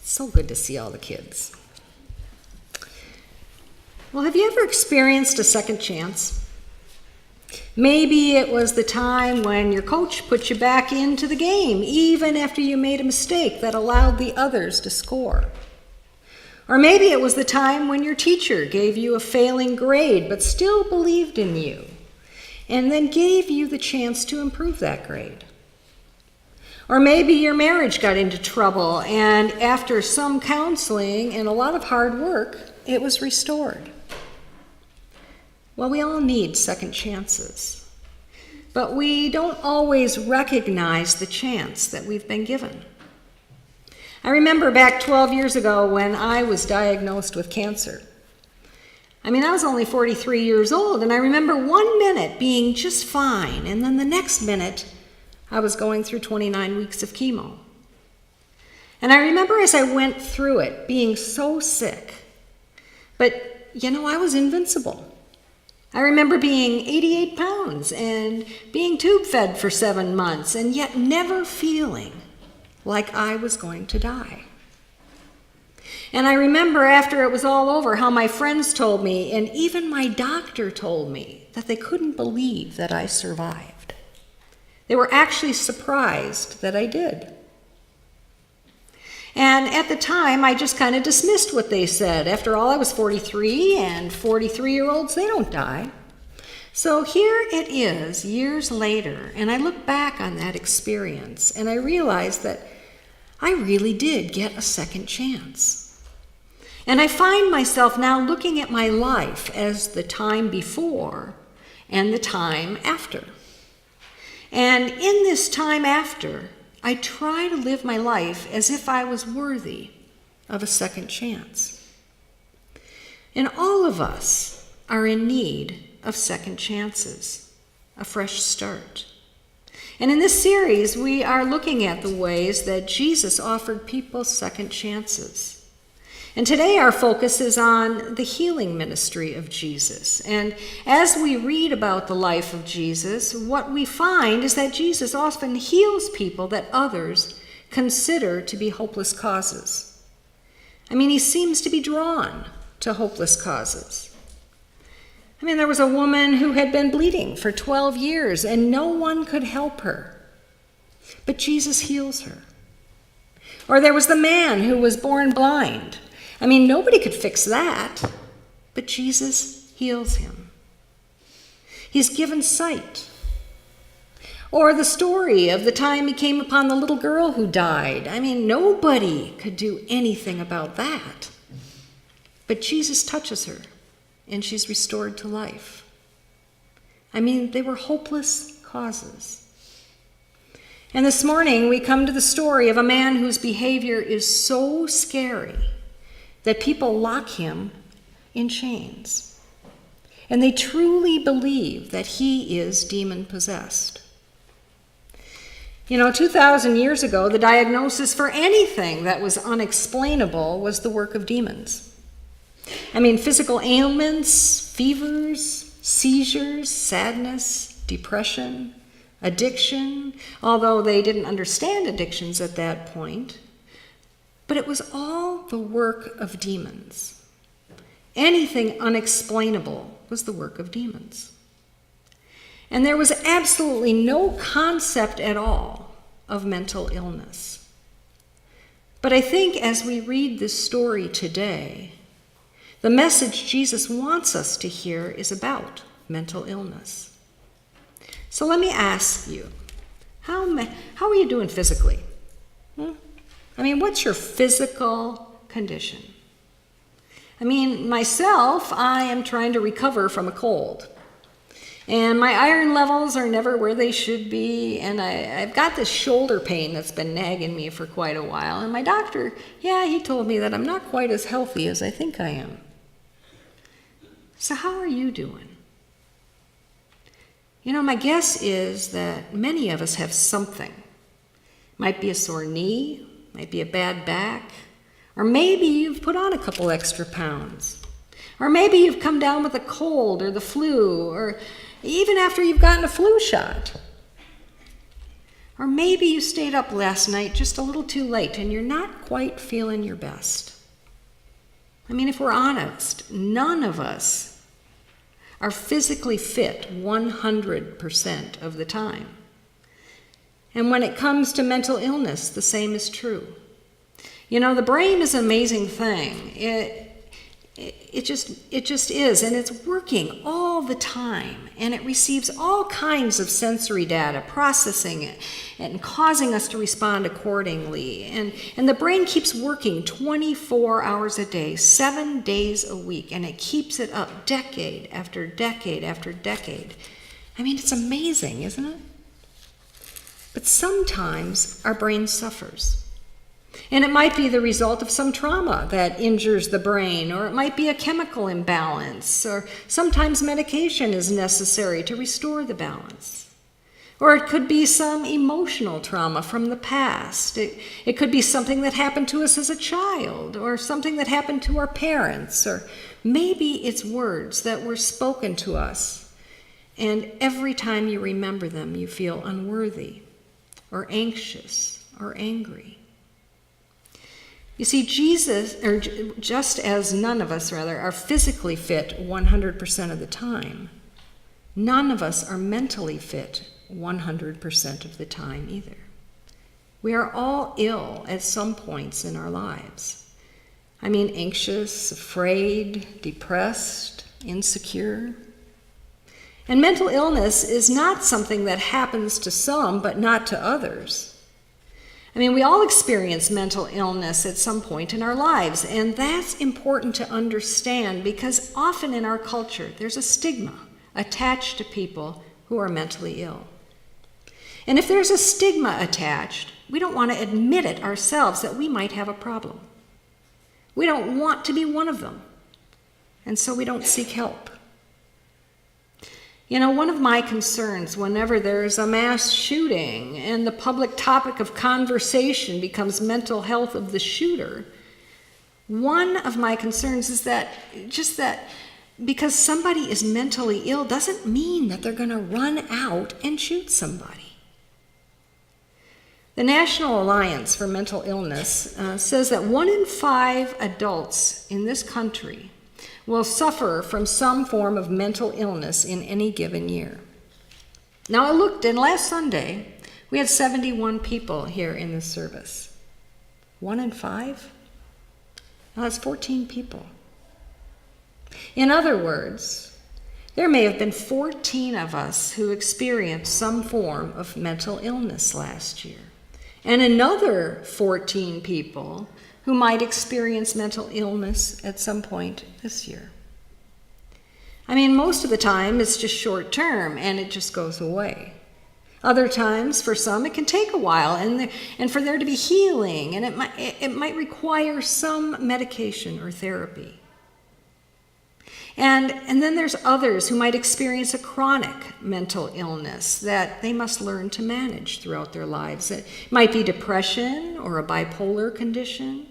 So good to see all the kids. Well, have you ever experienced a second chance? Maybe it was the time when your coach put you back into the game, even after you made a mistake that allowed the others to score. Or maybe it was the time when your teacher gave you a failing grade but still believed in you and then gave you the chance to improve that grade. Or maybe your marriage got into trouble and after some counseling and a lot of hard work, it was restored. Well, we all need second chances, but we don't always recognize the chance that we've been given. I remember back 12 years ago when I was diagnosed with cancer. I was only 43 years old, and I remember 1 minute being just fine, and then the next minute, I was going through 29 weeks of chemo. And I remember as I went through it, being so sick. But, I was invincible. I remember being 88 pounds and being tube fed for 7 months, and yet never feeling like I was going to die. And I remember after it was all over how my friends told me, and even my doctor told me, that they couldn't believe that I survived. They were actually surprised that I did. And at the time, I just kind of dismissed what they said. After all, I was 43, and 43-year-olds, they don't die. So here it is, years later, and I look back on that experience, and I realize that I really did get a second chance. And I find myself now looking at my life as the time before and the time after. And in this time after, I try to live my life as if I was worthy of a second chance. And all of us are in need of second chances, a fresh start. And in this series, we are looking at the ways that Jesus offered people second chances. And today our focus is on the healing ministry of Jesus. And as we read about the life of Jesus, what we find is that Jesus often heals people that others consider to be hopeless causes. He seems to be drawn to hopeless causes. There was a woman who had been bleeding for 12 years and no one could help her. But Jesus heals her. Or there was the man who was born blind. Nobody could fix that, but Jesus heals him. He's given sight. Or the story of the time he came upon the little girl who died. Nobody could do anything about that. But Jesus touches her, and she's restored to life. They were hopeless causes. And this morning, we come to the story of a man whose behavior is so scary that people lock him in chains. And they truly believe that he is demon-possessed. 2,000 years ago, the diagnosis for anything that was unexplainable was the work of demons. Physical ailments, fevers, seizures, sadness, depression, addiction, although they didn't understand addictions at that point. But it was all the work of demons. Anything unexplainable was the work of demons. And there was absolutely no concept at all of mental illness. But I think as we read this story today, the message Jesus wants us to hear is about mental illness. So let me ask you, how are you doing physically? What's your physical condition? Myself, I am trying to recover from a cold. And my iron levels are never where they should be, and I've got this shoulder pain that's been nagging me for quite a while. And my doctor, he told me that I'm not quite as healthy as I think I am. So how are you doing? My guess is that many of us have something. Might be a sore knee, might be a bad back, or maybe you've put on a couple extra pounds. Or maybe you've come down with a cold or the flu, or even after you've gotten a flu shot. Or maybe you stayed up last night just a little too late and you're not quite feeling your best. I mean, if we're honest, none of us are physically fit 100% of the time. And when it comes to mental illness, the same is true. You know, the brain is an amazing thing. It just is, and it's working all the time, and it receives all kinds of sensory data, processing it, and causing us to respond accordingly. And the brain keeps working 24 hours a day, 7 days a week, and it keeps it up decade after decade after decade. I mean, it's amazing, isn't it? But sometimes our brain suffers. And it might be the result of some trauma that injures the brain, or it might be a chemical imbalance, or sometimes medication is necessary to restore the balance. Or it could be some emotional trauma from the past. It could be something that happened to us as a child, or something that happened to our parents, or maybe it's words that were spoken to us. And every time you remember them, you feel unworthy, or anxious, or angry. You see, just as none of us, are physically fit 100% of the time, none of us are mentally fit 100% of the time either. We are all ill at some points in our lives. I mean, anxious, afraid, depressed, insecure. And mental illness is not something that happens to some, but not to others. I mean, we all experience mental illness at some point in our lives, and that's important to understand because often in our culture, there's a stigma attached to people who are mentally ill. And if there's a stigma attached, we don't want to admit it ourselves that we might have a problem. We don't want to be one of them, and so we don't seek help. You know, one of my concerns whenever there's a mass shooting and the public topic of conversation becomes mental health of the shooter, one of my concerns is that because somebody is mentally ill doesn't mean that they're going to run out and shoot somebody. The National Alliance for Mental Illness says that 1 in 5 adults in this country will suffer from some form of mental illness in any given year. Now I looked, and last Sunday, we had 71 people here in this service. 1 in 5? Now that's 14 people. In other words, there may have been 14 of us who experienced some form of mental illness last year, and another 14 people who might experience mental illness at some point this year. I mean, most of the time it's just short term and it just goes away. Other times, for some, it can take a while and for there to be healing, and it might require some medication or therapy. And then there's others who might experience a chronic mental illness that they must learn to manage throughout their lives. It might be depression or a bipolar condition.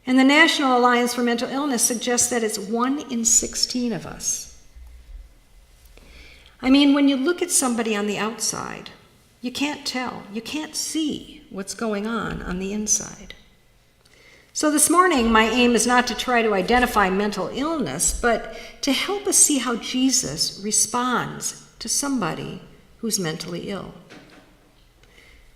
And the National Alliance for Mental Illness suggests that it's 1 in 16 of us. I mean, when you look at somebody on the outside, you can't tell, you can't see what's going on the inside. So this morning, my aim is not to try to identify mental illness, but to help us see how Jesus responds to somebody who's mentally ill.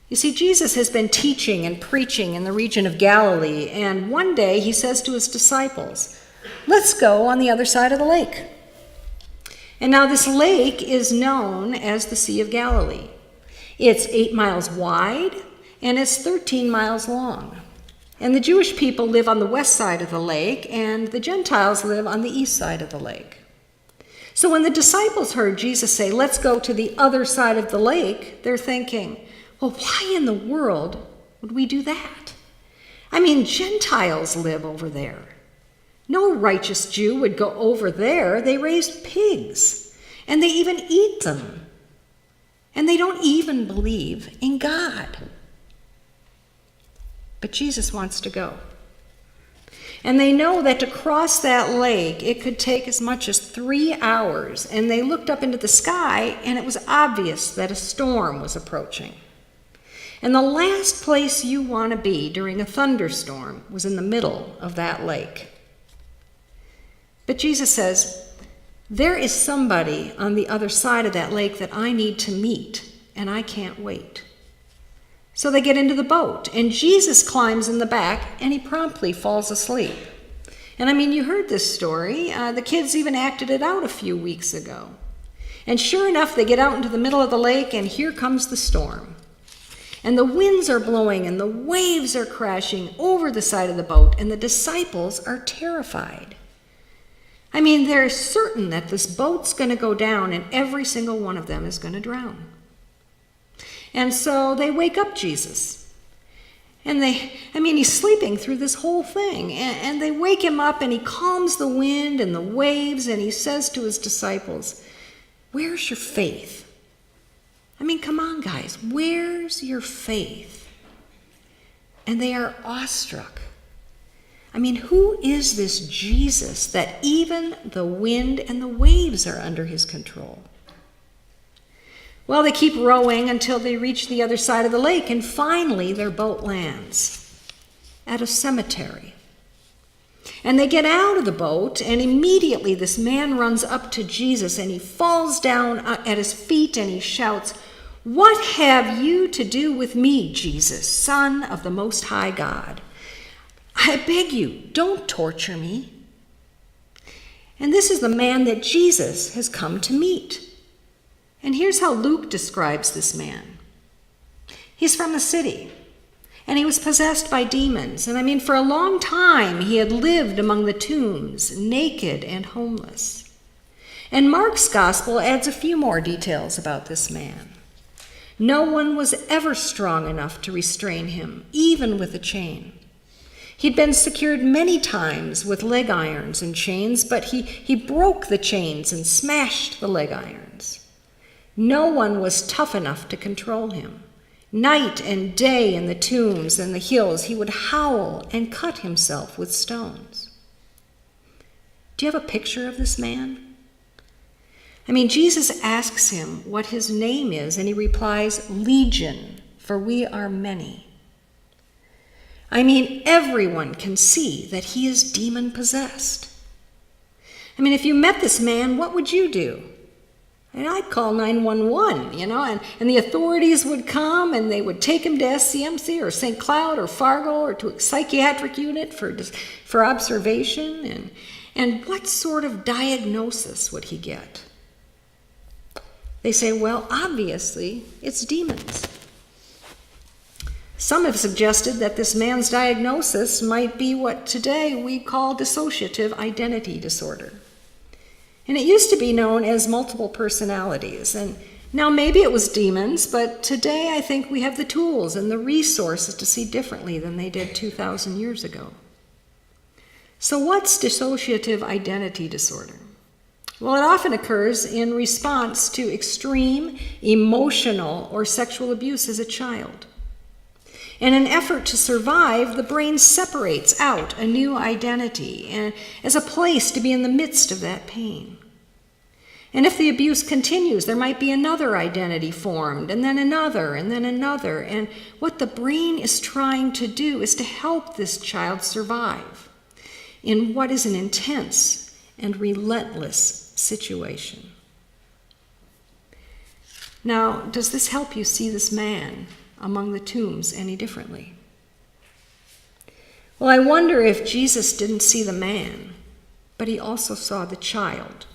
You see, Jesus has been teaching and preaching in the region of Galilee, and one day he says to his disciples, "Let's go on the other side of the lake." And now this lake is known as the Sea of Galilee. It's 8 miles wide, and it's 13 miles long. And the Jewish people live on the west side of the lake, and the Gentiles live on the east side of the lake. So when the disciples heard Jesus say, "Let's go to the other side of the lake," they're thinking, well, why in the world would we do that? I mean, Gentiles live over there. No righteous Jew would go over there. They raise pigs, and they even eat them. And they don't even believe in God. But Jesus wants to go. And they know that to cross that lake, it could take as much as 3 hours. And they looked up into the sky, and it was obvious that a storm was approaching. And the last place you want to be during a thunderstorm was in the middle of that lake. But Jesus says, there is somebody on the other side of that lake that I need to meet, and I can't wait. So they get into the boat, and Jesus climbs in the back, and he promptly falls asleep. And I mean, you heard this story. The kids even acted it out a few weeks ago. And sure enough, they get out into the middle of the lake, and here comes the storm. And the winds are blowing, and the waves are crashing over the side of the boat, and the disciples are terrified. I mean, they're certain that this boat's going to go down, and every single one of them is going to drown. And so they wake up Jesus. And he's sleeping through this whole thing. And they wake him up, and he calms the wind and the waves, and he says to his disciples, where's your faith? I mean, come on, guys, where's your faith? And they are awestruck. I mean, who is this Jesus that even the wind and the waves are under his control? Well, they keep rowing until they reach the other side of the lake, and finally their boat lands at a cemetery. And they get out of the boat, and immediately this man runs up to Jesus, and he falls down at his feet, and he shouts, what have you to do with me, Jesus, Son of the Most High God? I beg you, don't torture me. And this is the man that Jesus has come to meet. And here's how Luke describes this man. He's from the city, and he was possessed by demons. And I mean, for a long time, he had lived among the tombs, naked and homeless. And Mark's gospel adds a few more details about this man. No one was ever strong enough to restrain him, even with a chain. He'd been secured many times with leg irons and chains, but he broke the chains and smashed the leg irons. No one was tough enough to control him. Night and day in the tombs and the hills, he would howl and cut himself with stones. Do you have a picture of this man? I mean, Jesus asks him what his name is, and he replies, Legion, for we are many. I mean, everyone can see that he is demon-possessed. I mean, if you met this man, what would you do? And I'd call 911, and the authorities would come, and they would take him to SCMC or St. Cloud or Fargo or to a psychiatric unit for observation. And what sort of diagnosis would he get? They say, well, obviously, it's demons. Some have suggested that this man's diagnosis might be what today we call dissociative identity disorder. And it used to be known as multiple personalities. And now maybe it was demons, but today I think we have the tools and the resources to see differently than they did 2,000 years ago. So what's dissociative identity disorder? Well, it often occurs in response to extreme emotional or sexual abuse as a child. In an effort to survive, the brain separates out a new identity and as a place to be in the midst of that pain. And if the abuse continues, there might be another identity formed, and then another, and then another. And what the brain is trying to do is to help this child survive in what is an intense and relentless situation. Now, does this help you see this man among the tombs any differently? Well, I wonder if Jesus didn't see the man, but he also saw the child,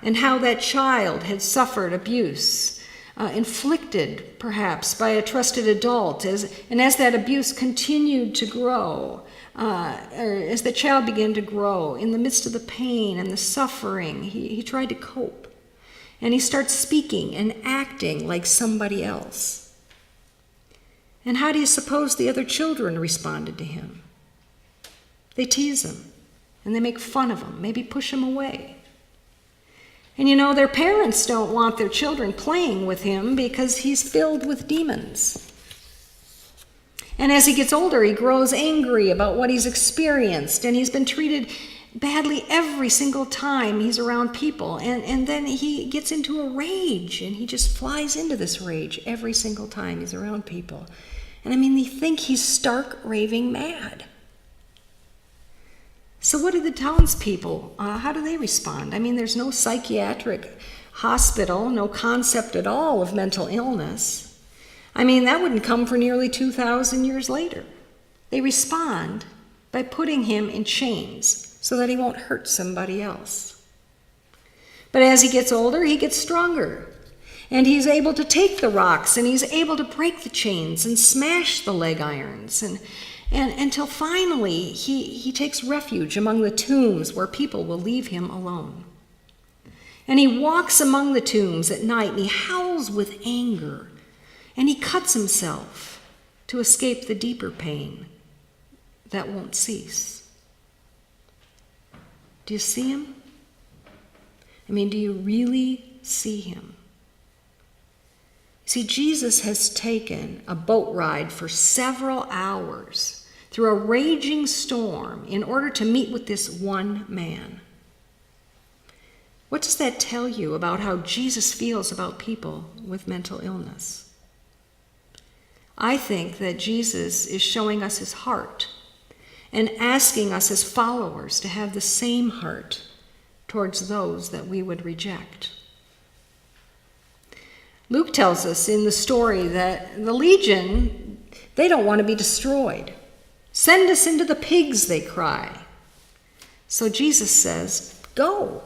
and how that child had suffered abuse, inflicted perhaps by a trusted adult, and as that abuse continued to grow, or as the child began to grow in the midst of the pain and the suffering, he tried to cope, and he starts speaking and acting like somebody else. And how do you suppose the other children responded to him? They tease him, and they make fun of him, maybe push him away. And their parents don't want their children playing with him because he's filled with demons. And as he gets older, he grows angry about what he's experienced, and he's been treated badly every single time he's around people. And then he gets into a rage, and he just flies into this rage every single time he's around people. And I mean, they think he's stark raving mad. So what do the townspeople, how do they respond? I mean, there's no psychiatric hospital, no concept at all of mental illness. I mean, that wouldn't come for nearly 2,000 years later. They respond by putting him in chains so that he won't hurt somebody else. But as he gets older, he gets stronger. And he's able to take the rocks, and he's able to break the chains and smash the leg irons. And until finally he takes refuge among the tombs where people will leave him alone. And he walks among the tombs at night, and he howls with anger. And he cuts himself to escape the deeper pain that won't cease. Do you see him? I mean, do you really see him? See, Jesus has taken a boat ride for several hours through a raging storm in order to meet with this one man. What does that tell you about how Jesus feels about people with mental illness? I think that Jesus is showing us his heart and asking us as followers to have the same heart towards those that we would reject. Luke tells us in the story that the legion, they don't want to be destroyed. Send us into the pigs, they cry. So Jesus says, go.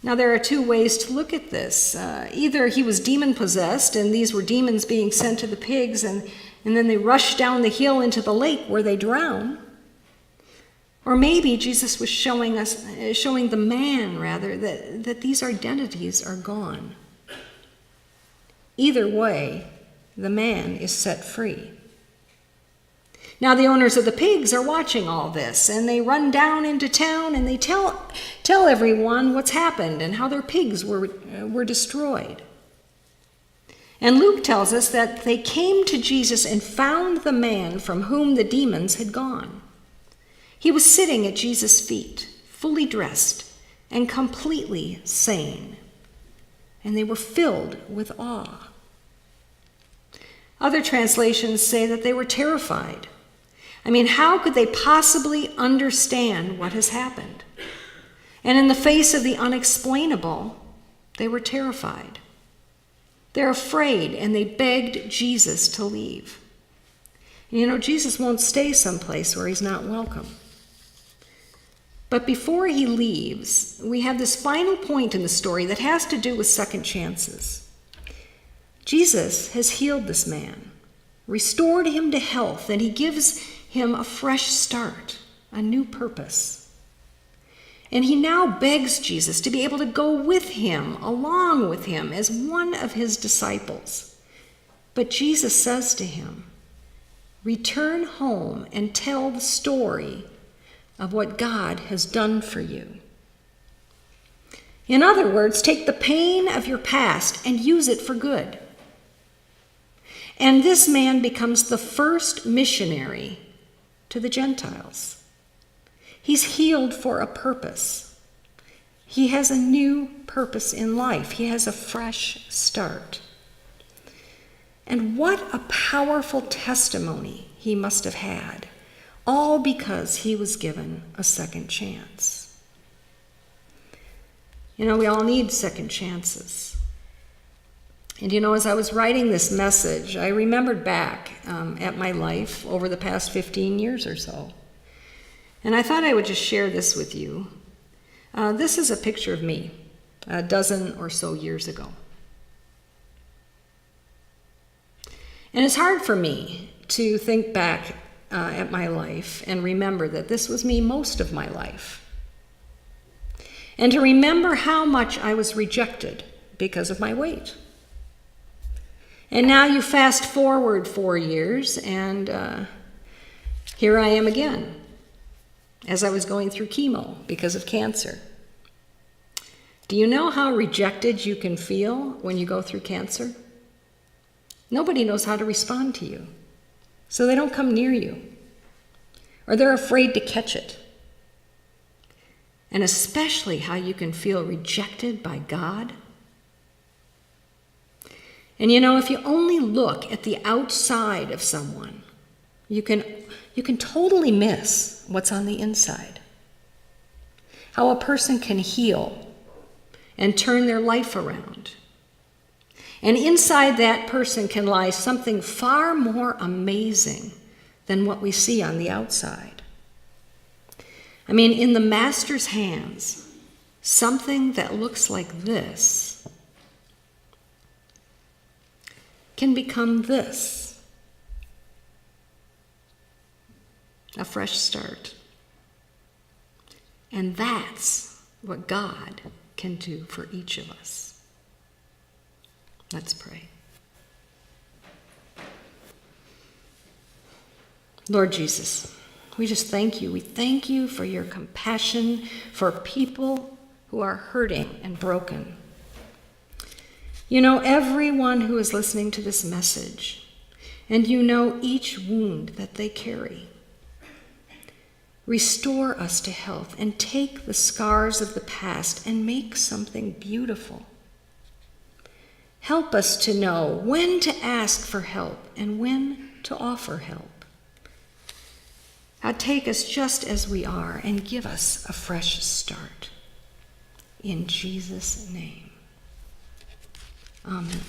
Now there are two ways to look at this. Either he was demon-possessed, and these were demons being sent to the pigs, and then they rush down the hill into the lake where they drown. Or maybe Jesus was showing the man, that these identities are gone. Either way, the man is set free. Now the owners of the pigs are watching all this, and they run down into town, and they tell everyone what's happened and how their pigs were destroyed. And Luke tells us that they came to Jesus and found the man from whom the demons had gone. He was sitting at Jesus' feet, fully dressed and completely sane, and they were filled with awe. Other translations say that they were terrified. I mean, how could they possibly understand what has happened? And in the face of the unexplainable, they were terrified. They're afraid, and they begged Jesus to leave. And you know, Jesus won't stay someplace where he's not welcome. But before he leaves, we have this final point in the story that has to do with second chances. Jesus has healed this man, restored him to health, and he gives him a fresh start, a new purpose. And he now begs Jesus to be able to go with him, along with him, as one of his disciples. But Jesus says to him, return home and tell the story of what God has done for you. In other words, take the pain of your past and use it for good. And this man becomes the first missionary to the Gentiles. He's healed for a purpose. He has a new purpose in life. He has a fresh start. And what a powerful testimony he must have had, all because he was given a second chance. You know, we all need second chances. And you know, as I was writing this message, I remembered back at my life over the past 15 years or so. And I thought I would just share this with you. This is a picture of me a dozen or so years ago. And it's hard for me to think back at my life and remember that this was me most of my life. And to remember how much I was rejected because of my weight. And now you fast forward 4 years, and here I am again, as I was going through chemo because of cancer. Do you know how rejected you can feel when you go through cancer? Nobody knows how to respond to you, so they don't come near you, or they're afraid to catch it. and especially how you can feel rejected by God. And if you only look at the outside of someone, you can totally miss what's on the inside. How a person can heal and turn their life around. And inside that person can lie something far more amazing than what we see on the outside. In the Master's hands, something that looks like this can become this. A fresh start. And that's what God can do for each of us. Let's pray. Lord Jesus, we just thank you. We thank you for your compassion for people who are hurting and broken. Everyone who is listening to this message, and each wound that they carry. Restore us to health and take the scars of the past and make something beautiful. Help us to know when to ask for help and when to offer help. Take us just as we are and give us a fresh start. In Jesus' name, amen.